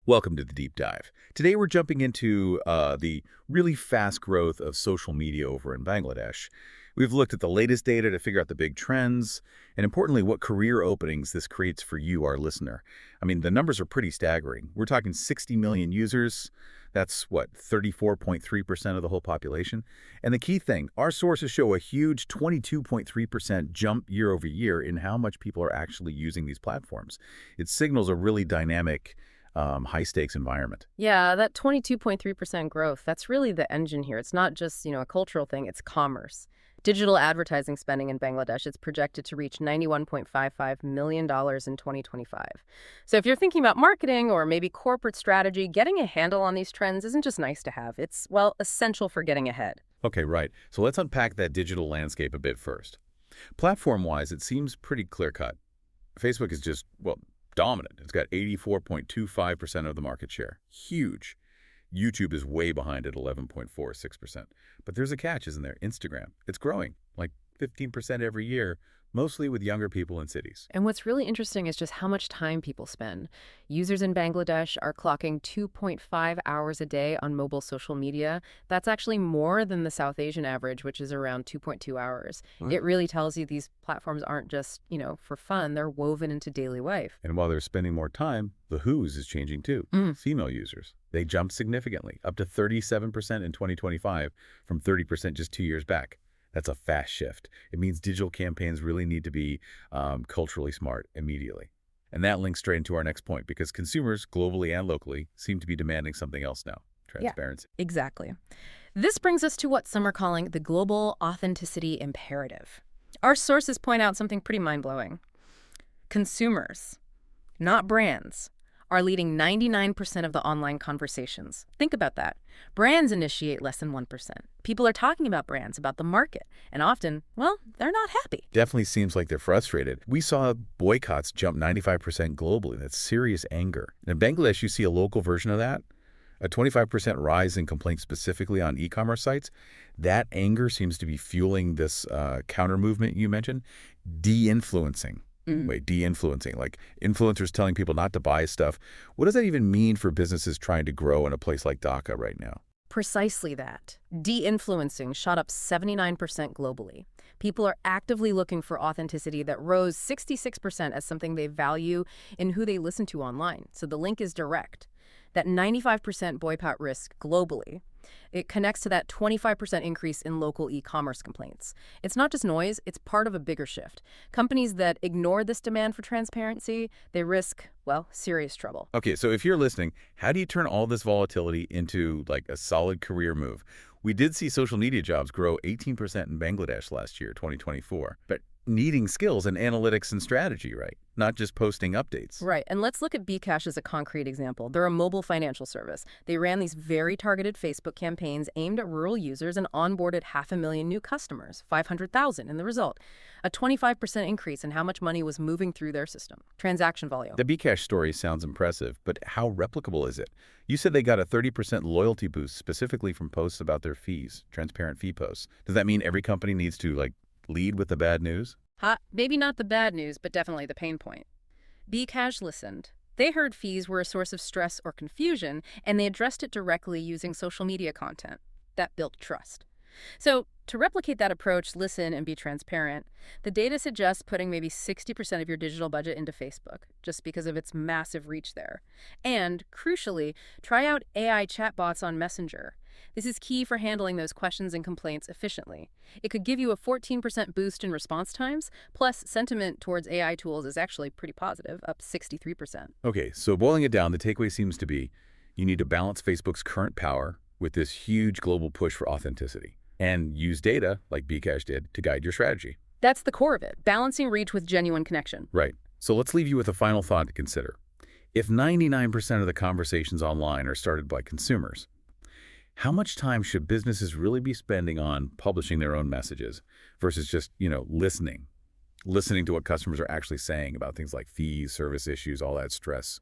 Welcome to the deep dive. Today we're jumping into the really fast growth of social media over in Bangladesh. We've looked at the latest data to figure out the big trends, and importantly, what career openings this creates for you, our listener. I mean, the numbers are pretty staggering. We're talking 60 million users. That's, what, 34.3% of the whole population? And the key thing, our sources show a huge 22.3% jump year over year in how much people are actually using these platforms. It signals a really dynamic high-stakes environment. Yeah, that 22.3% growth, that's really the engine here. It's not just, a cultural thing, it's commerce. Digital advertising spending in Bangladesh is projected to reach $91.55 million in 2025. So if you're thinking about marketing or maybe corporate strategy, getting a handle on these trends isn't just nice to have. It's, well, essential for getting ahead. Okay, right. So let's unpack that digital landscape a bit first. Platform-wise, it seems pretty clear-cut. Facebook is just, well, dominant. It's got 84.25% of the market share. Huge. YouTube is way behind at 11.46%. But there's a catch, isn't there? Instagram. It's growing, like 15% every year, mostly with younger people in cities. And what's really interesting is just how much time people spend. Users in Bangladesh are clocking 2.5 hours a day on mobile social media. That's actually more than the South Asian average, which is around 2.2 hours. What? It really tells you these platforms aren't just, for fun. They're woven into daily life. And while they're spending more time, the who's is changing too. Female users. They jumped significantly, up to 37% in 2025 from 30% just 2 years back. That's a fast shift. It means digital campaigns really need to be culturally smart immediately. And that links straight into our next point, because consumers, globally and locally, seem to be demanding something else now: transparency. Yeah, exactly. This brings us to what some are calling the global authenticity imperative. Our sources point out something pretty mind-blowing. Consumers, not brands, are leading 99% of the online conversations. Think about that. Brands initiate less than 1%. People are talking about brands, about the market, and often, well, they're not happy. Definitely seems like they're frustrated. We saw boycotts jump 95% globally. That's serious anger. In Bangladesh, you see a local version of that. A 25% rise in complaints specifically on e-commerce sites. That anger seems to be fueling this counter movement you mentioned, de-influencing. Wait, de-influencing, like influencers telling people not to buy stuff. What does that even mean for businesses trying to grow in a place like Dhaka right now? Precisely that. De-influencing shot up 79% globally. People are actively looking for authenticity that rose 66% as something they value in who they listen to online. So the link is direct. That 95% boycott risk globally, it connects to that 25% increase in local e-commerce complaints. It's not just noise, it's part of a bigger shift. Companies that ignore this demand for transparency, they risk, well, serious trouble. Okay, so if you're listening, how do you turn all this volatility into like a solid career move? We did see social media jobs grow 18% in Bangladesh last year, 2024. But needing skills in analytics and strategy, right? Not just posting updates. Right, and let's look at Bcash as a concrete example. They're a mobile financial service. They ran these very targeted Facebook campaigns aimed at rural users and onboarded 500,000 new customers, 500,000 in the result. A 25% increase in how much money was moving through their system. Transaction volume. The Bcash story sounds impressive, but how replicable is it? You said they got a 30% loyalty boost specifically from posts about their fees, transparent fee posts. Does that mean every company needs to, lead with the bad news? Maybe not the bad news, but definitely the pain point. Bcash listened. They heard fees were a source of stress or confusion, and they addressed it directly using social media content. That built trust. So to replicate that approach, listen and be transparent, the data suggests putting maybe 60% of your digital budget into Facebook, just because of its massive reach there. And, crucially, try out AI chatbots on Messenger. This is key for handling those questions and complaints efficiently. It could give you a 14% boost in response times, plus sentiment towards AI tools is actually pretty positive, up 63%. Okay, so boiling it down, the takeaway seems to be you need to balance Facebook's current power with this huge global push for authenticity, and use data, like Bcash did, to guide your strategy. That's the core of it, balancing reach with genuine connection. Right. So let's leave you with a final thought to consider. If 99% of the conversations online are started by consumers, how much time should businesses really be spending on publishing their own messages versus just, listening to what customers are actually saying about things like fees, service issues, all that stress?